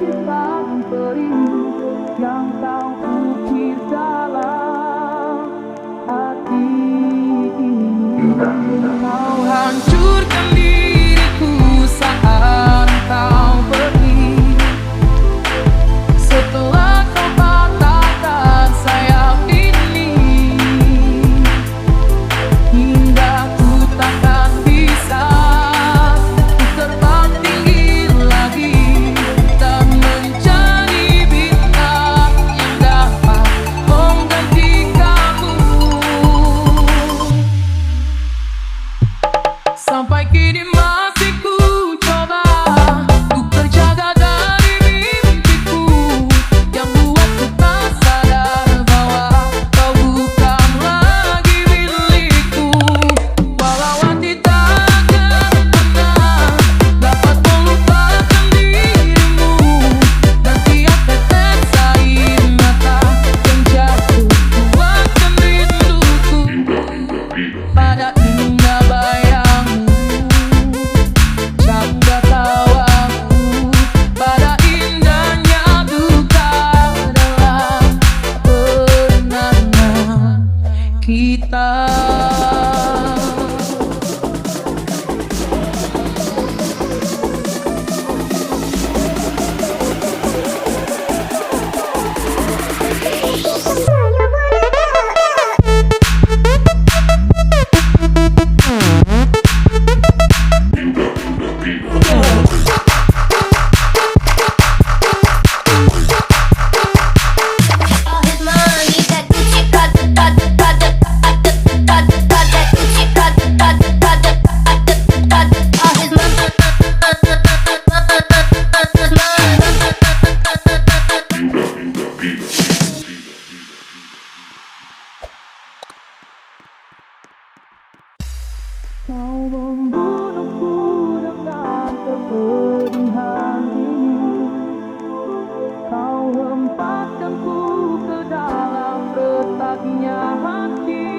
melukiskan peri yang kau ukir dalam hati ini. Kau hancurkan diriku saat kau pergi. Setelah kau patahkan sayap ini, hingga ku takkan bisa terbang tinggi lagi dan mencari bintang yang dapat mengganti kamu. Sampai kini masih ku coba untuk terjaga dari mimpiku yang buat ku tak sadar bahwa kau bukan lagi milikku. Walau hati takkan pernah dapat melupakan dirimu, dan tiap tetes air mata yang jatuh kuatkan rinduku pada indah bayangmu, canda tawamu, pada indahnya duka dalam kenangan kita. All his money, that Gucci Prada, Prada, Prada, Prada, Prada, Gucci Prada, Prada, Prada, Prada. All his money. Kau membunuhku dengan kepedihan ini. Kau hempaskanku ke dalam retaknya hati,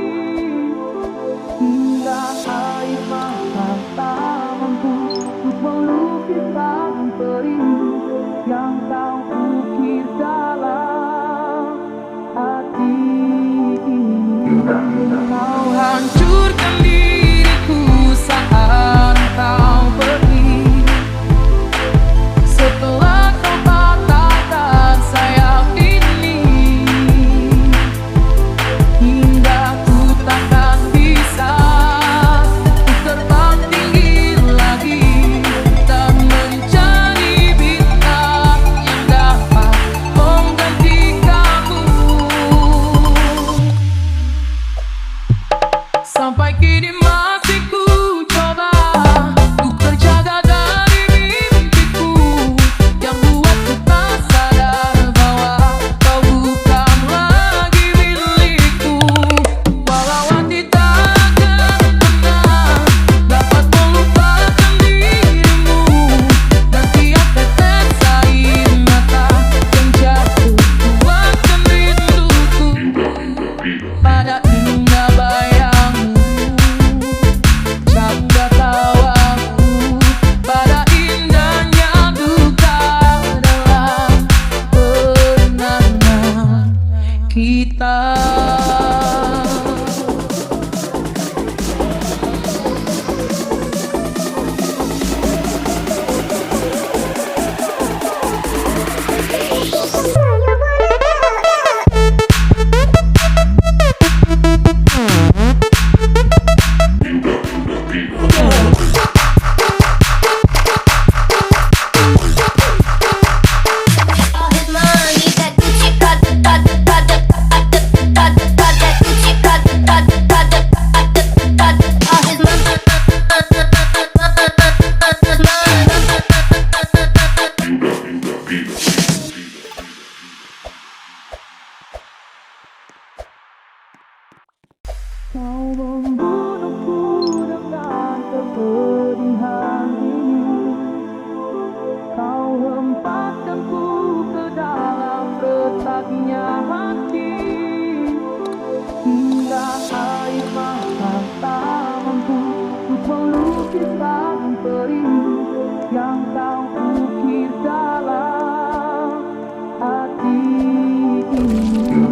hingga air mata tak mampu untuk melukiskan peri yang kau ukir dalam hati ini. Kau hancurkan diriku saat kau pergi. Setelah kau patahkan sayap ini, hingga ku takkan bisa terbang tinggi lagi dan mencari bintang yang dapat mengganti kamu. Sampai kini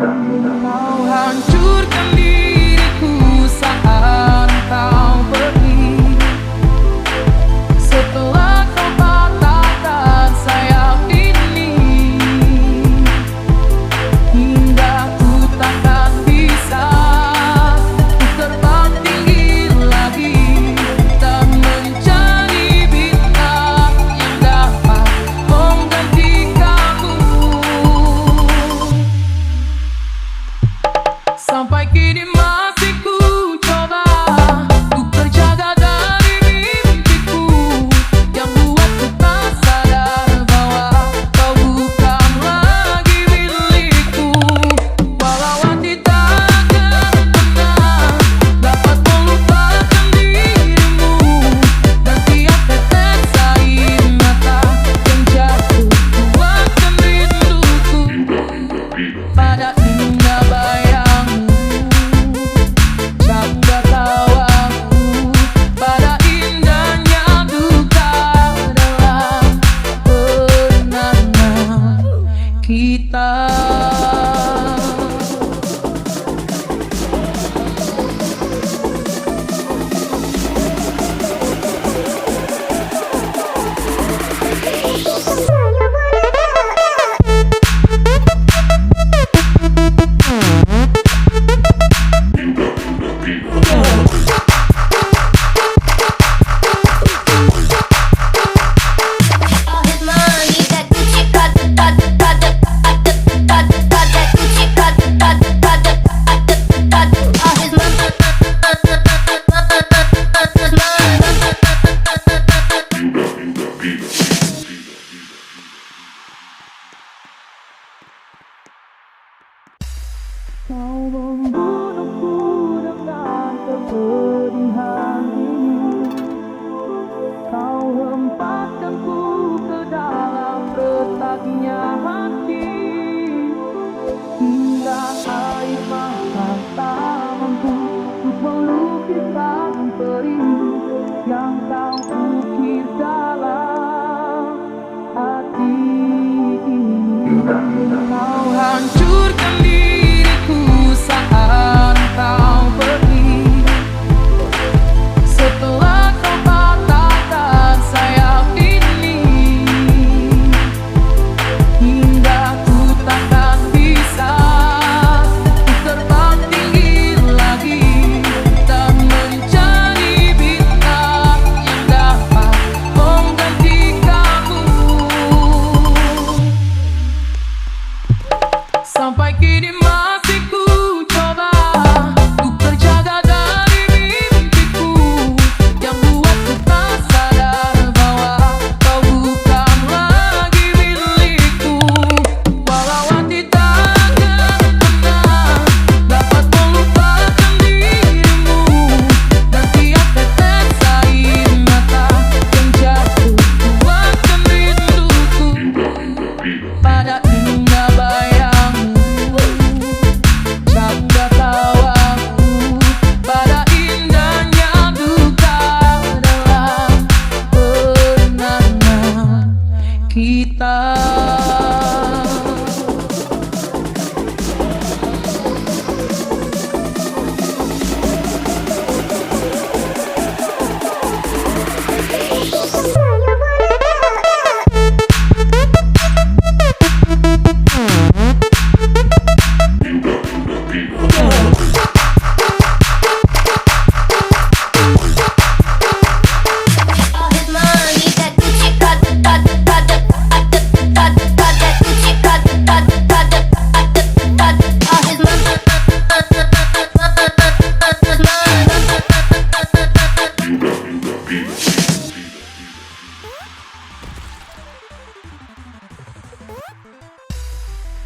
Kau hancurkan diriku saat kau pergi. Setelah kau patahkan sayap ini, hingga ku takkan bisa terbang tinggi lagi dan mencari bintang yang dapat mengganti kamu. Sampai kini masih ku coba untuk terjaga dari mimpiku yang buatku tak sadar bahwa kau bukan lagi milikku. Walau hati takkan pernah dapat melupakan dirimu, dan tiap tetes air mata yang jatuh kuatkan rinduku pada indah bayangmu, canda tawamu, pada indahnya duka dalam kenangan kita. All his money, that Gucci Prada, Prada, Prada, Prada, Prada, Gucci Prada, Prada, Prada, Prada. All his money. Kau membunuhku dengan kepedihan ini. Kau hempaskanku ke dalam retaknya hati, hingga air mata tak mampu untuk melukiskan perih yang kau ukir dalam hati ini. Kau hancurkan diriku saat kau pergi. Setelah kau patahkan sayap ini, hingga ku takkan bisa terbang tinggi lagi dan mencari bintang yang dapat mengganti kamu. Sampai kini masih ku coba untuk terjaga dari mimpiku yang buatku tak sadar bahwa kau bukan lagi milikku. Walau hati takkan pernah dapat melupakan dirimu, dan tiap tetes air mata yang jatuh kuatkan rinduku pada indah bayangmu, canda tawamu, pada indahnya duka dalam kenangan kita. All his money, that Gucci Prada, Prada, Prada, Prada, Prada, Gucci Prada, Prada, Prada, Prada. All his money.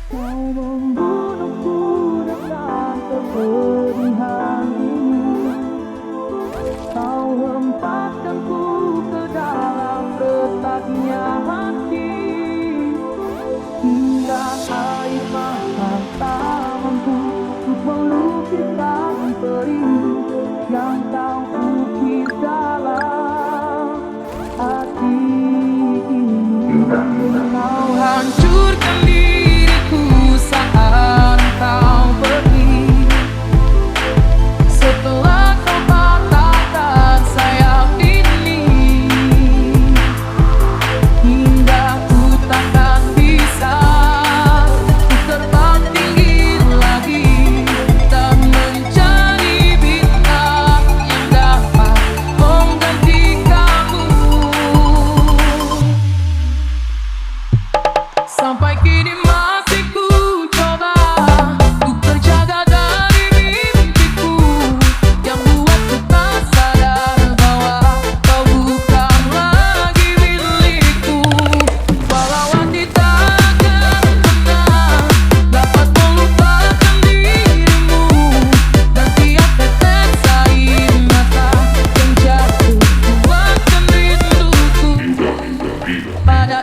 Kau membunuhku dengan kepedihan ini. Kau hempaskanku ke dalam retaknya hati, hingga air mata tak mampu untuk melukiskan perih yang kau ukir dalam hati ini. Kau hancurkan diriku saat kau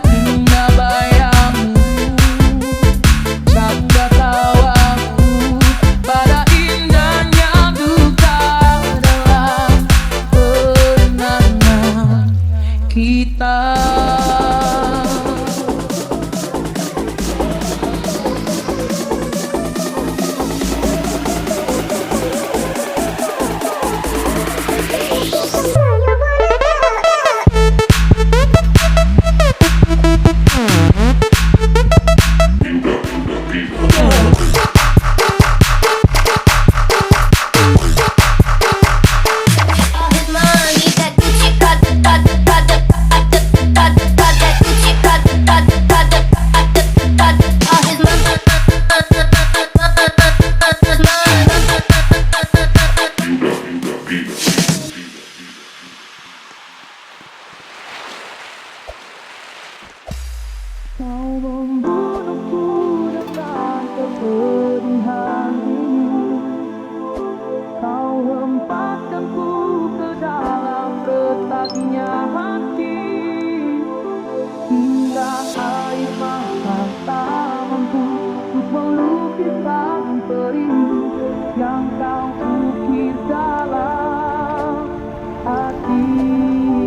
indah bayangmu, canda tawamu, pada indahnya duka dalam kenangan kita. Kau membunuhku dengan kepedihan ini, kau hempaskanku ke dalam retaknya hati, hingga air mata tak mampu untuk melukiskan perih yang kau ukir dalam hati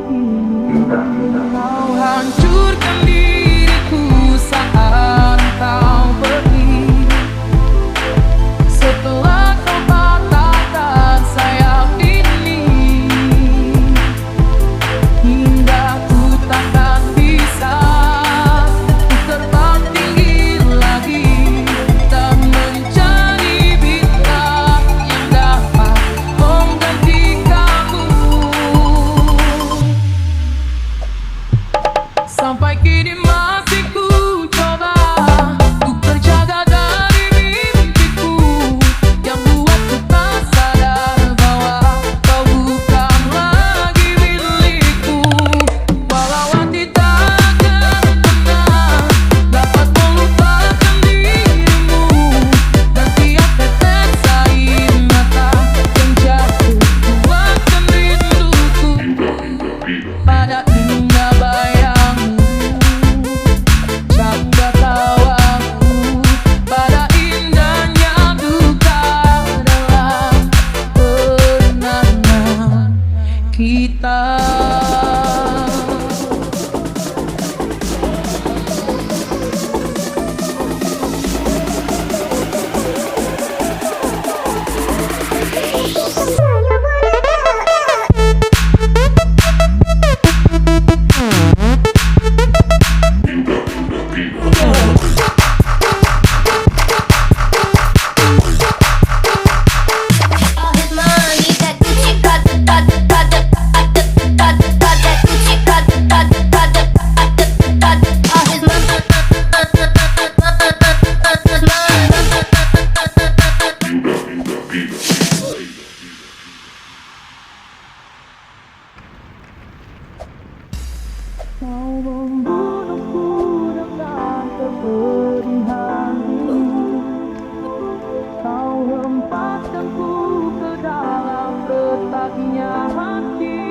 ini. Kau hancurkan diriku saat kau pergi, setelah kau patahkan sayap ini, hingga ku takkan bisa terbang tinggi lagi dan mencari bintang yang dapat mengganti kamu. Sampai kini masih ku coba untuk terjaga dari mimpiku yang buatku tak sadar bahwa kau bukan lagi milikku. Walau hati takkan pernah dapat melupakan dirimu, dan tiap tetes air mata yang jatuh kuatkan rinduku pada indah bayangmu, canda tawamu, pada indahnya duka dalam kenangan kita. Kau membunuhku dengan kepedihan ini, kau hempaskanku ke dalam retaknya hati,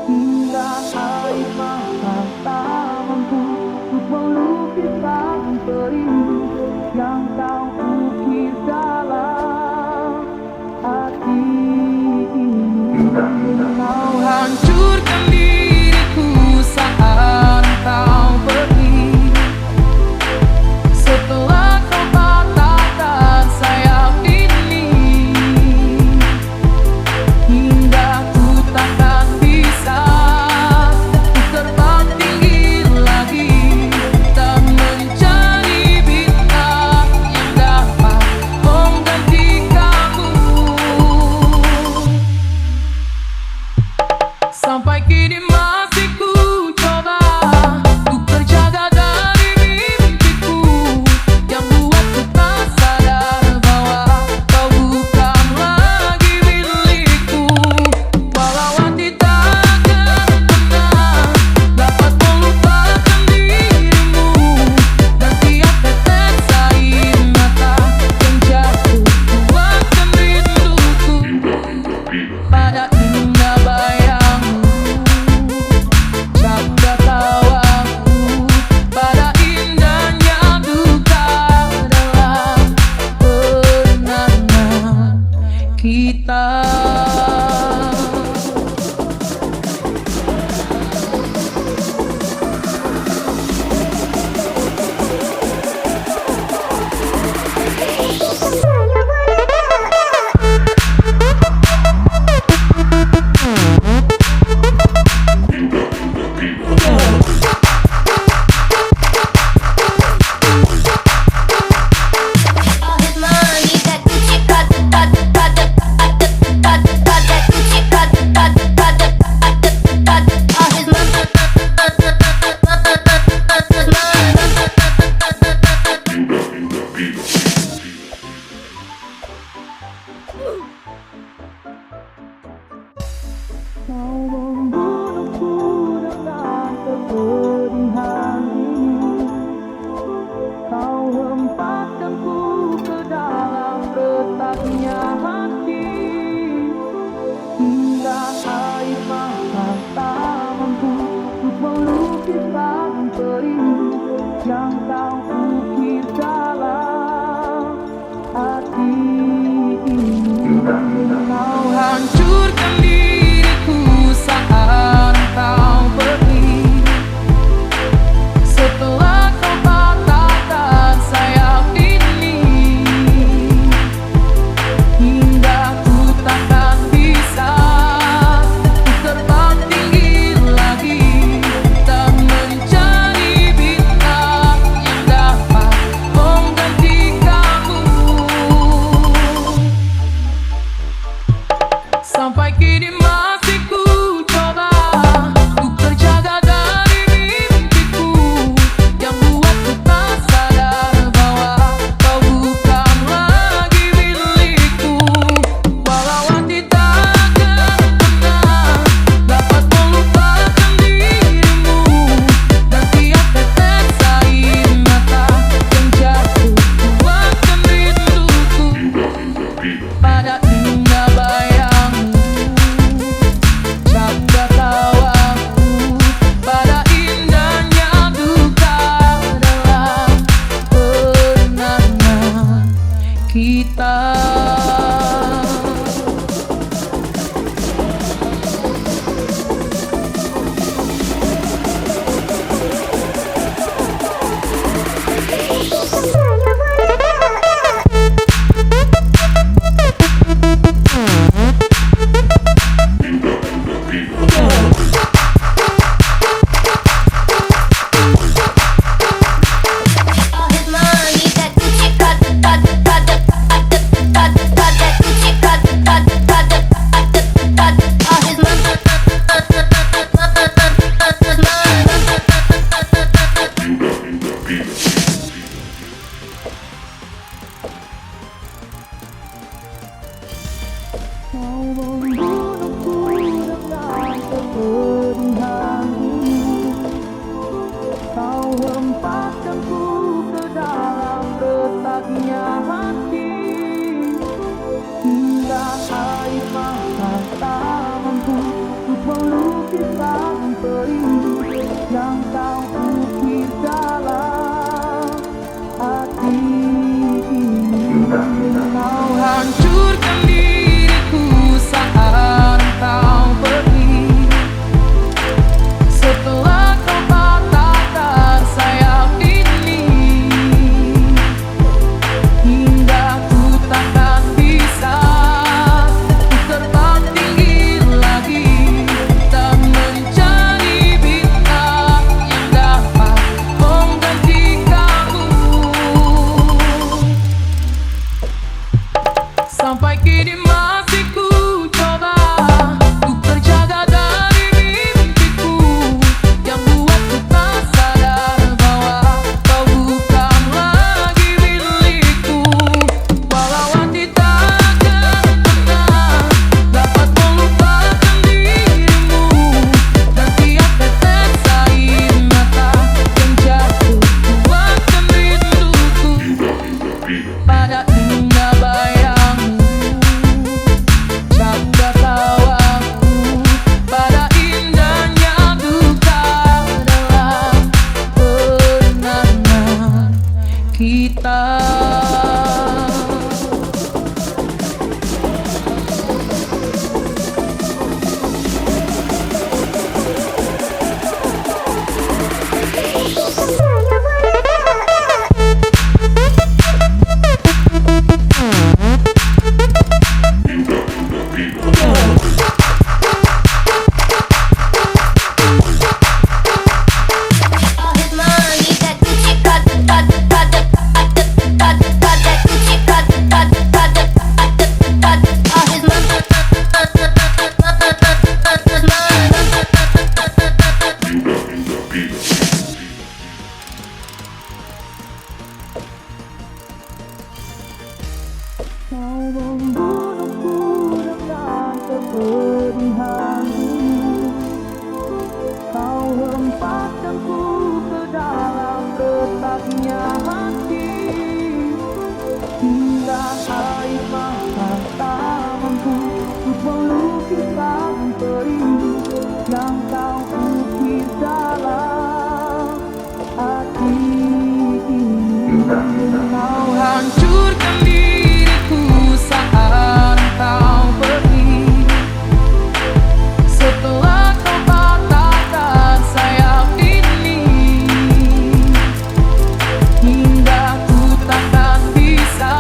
hingga air mata tak mampu untuk melukiskan perih yang kau ukir dalam hati ini. Kau hancurkan diriku saat kau pergi, setelah kau patahkan sayap ini, hingga ku takkan bisa terbang tinggi lagi dan mencari bintang yang dapat mengganti kamu. perih yang kau ukir dalam hati ini. Kau hancurkan diriku saat kau pergi. Setelah kau patahkan sayap ini, hingga ku takkan bisa terbang tinggi lagi dan mencari bintang yang dapat mengganti kamu. Sampai kini masih ku coba untuk terjaga dari mimpiku yang buat ku tak sadar bahwa kau bukan lagi milikku. Walau hati takkan pernah dapat melupakan dirimu, dan tiap tetes air mata yang jatuh kuatkan rinduku pada indah bayangmu, canda tawamu, pada indahnya duka dalam kenangan kita. All his money, that Gucci Prada, Prada, Prada, Prada, Prada, Gucci Prada, Prada, Prada, Prada. All his money. Kau membunuhku dengan kepedihan ini. Kau hempaskanku ke dalam retaknya hati, hingga air mata tak mampu untuk melukiskan perih yang kau ukir dalam hati ini. Kau hancurkan diriku saat kau pergi. Setelah kau patahkan sayap ini, hingga ku takkan bisa terbang tinggi lagi dan mencari bintang yang dapat mengganti kamu. Sampai kini masih ku coba untuk terjaga dari mimpiku yang buat ku tak sadar bahwa kau bukan lagi milikku. Walau hati takkan pernah dapat melupakan dirimu, dan tiap tetes air mata yang jatuh kuatkan rinduku pada indah bayangmu, canda tawamu, pada indahnya duka dalam kenangan kita. All his money, that Gucci Prada, Prada, Prada, Prada, Prada, Gucci Prada, Prada, Prada, Prada. All his money. Kau membunuhku dengan kepedihan ini. Kau hempaskanku ke dalam retaknya hati, hingga air mata tak mampu untuk melukiskan perih yang kau ukir dalam Kau hancurkan diriku saat kau pergi. Setelah kau patahkan sayap ini, hingga ku takkan bisa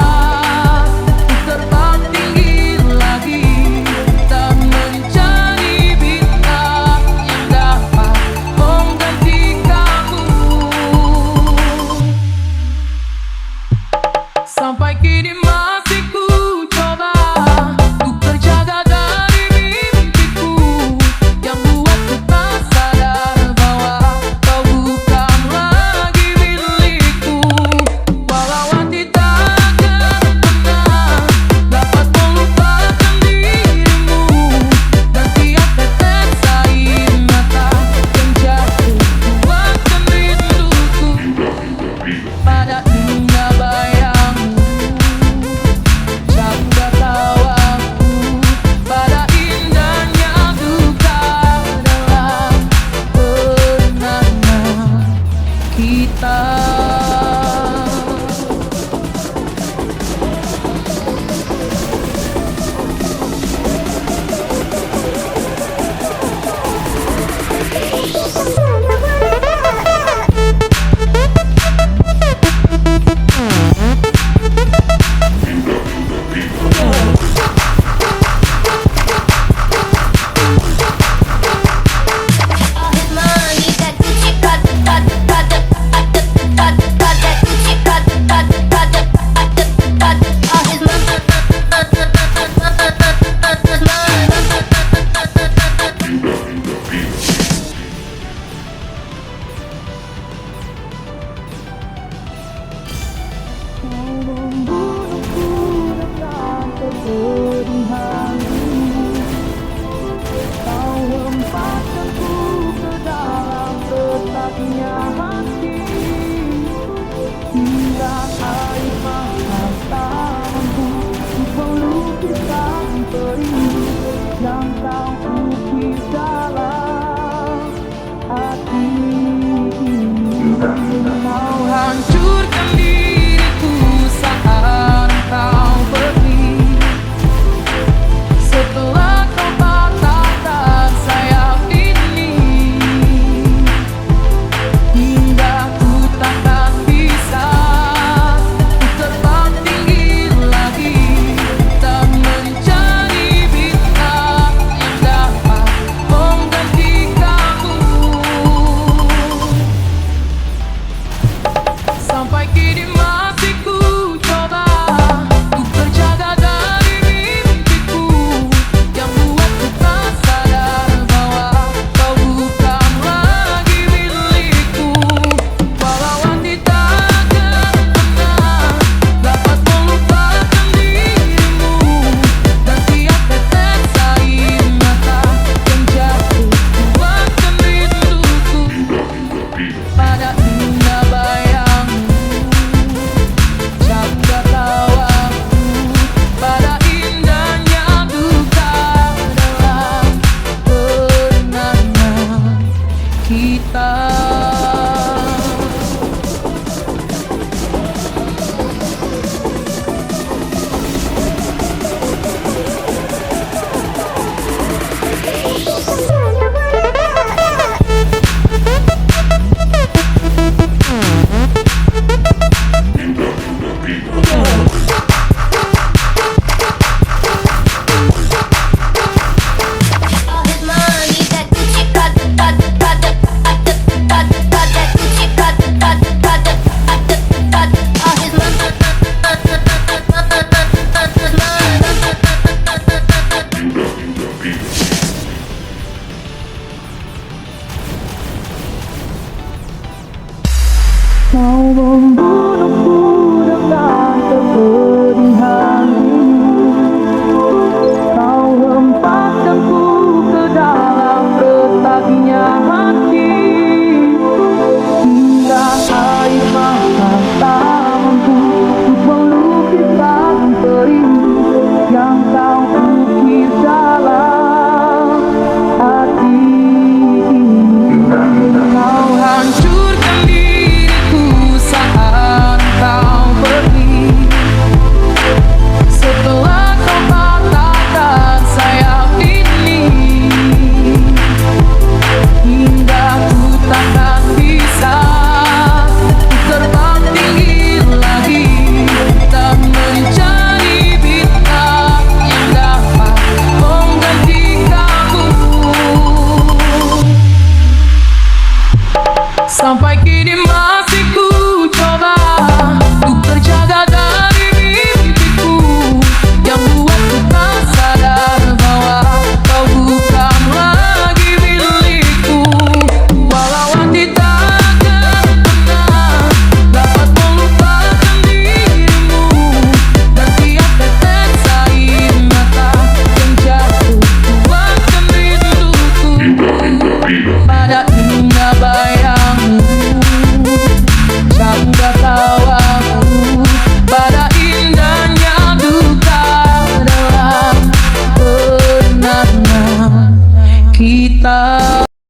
terbang tinggi lagi dan mencari bintang yang dapat mengganti kamu. Sampai kini masih ku coba untuk terjaga dari mimpiku yang buatku tak sadar bahwa kau bukan lagi milikku. Walau hati takkan pernah dapat melupakan dirimu, dan tiap tetes air mata yang jatuh kuatkan rinduku pada indah bayangmu, jaga tawaku pada indahnya duka dalam kenangan kita. All his money, that Gucci Prada, Prada, Prada, Prada, Prada, Gucci Prada, Prada, Prada, Prada. All his money. Kau membunuhku dengan kepedihanmu. Kau hempaskanku ke dalam retaknya hati, hingga air mata tak mampu untuk melukiskan perih yang kau ukir dalam hati ini. Kau hancurkan diriku saat kau pergi. Setelah kau patahkan sayap ini, hingga ku takkan bisa terbang tinggi lagi dan mencari bintang yang dapat mengganti kamu. Sampai kini masih ku coba untuk terjaga dari mimpiku yang buatku tak sadar bahwa kau bukan lagi milikku. Walau hati takkan pernah dapat melupakan dirimu, dan tiap tetes air mata yang jatuh kuatkan rinduku pada indah bayangmu, jaga tawaku pada indahnya duka dalam kenangan kita. All his money, that Gucci Prada, Prada, Prada, Prada, Prada, Gucci Prada, Prada, Prada, Prada. All his money. Kau membunuhku dengan kepedihanmu. Kau hempaskanku ke dalam retaknya hati, hingga air mata tak mampu untuk melukiskan perih yang kau ukir dalam hati ini. Kau hancurkan diriku saat kirimang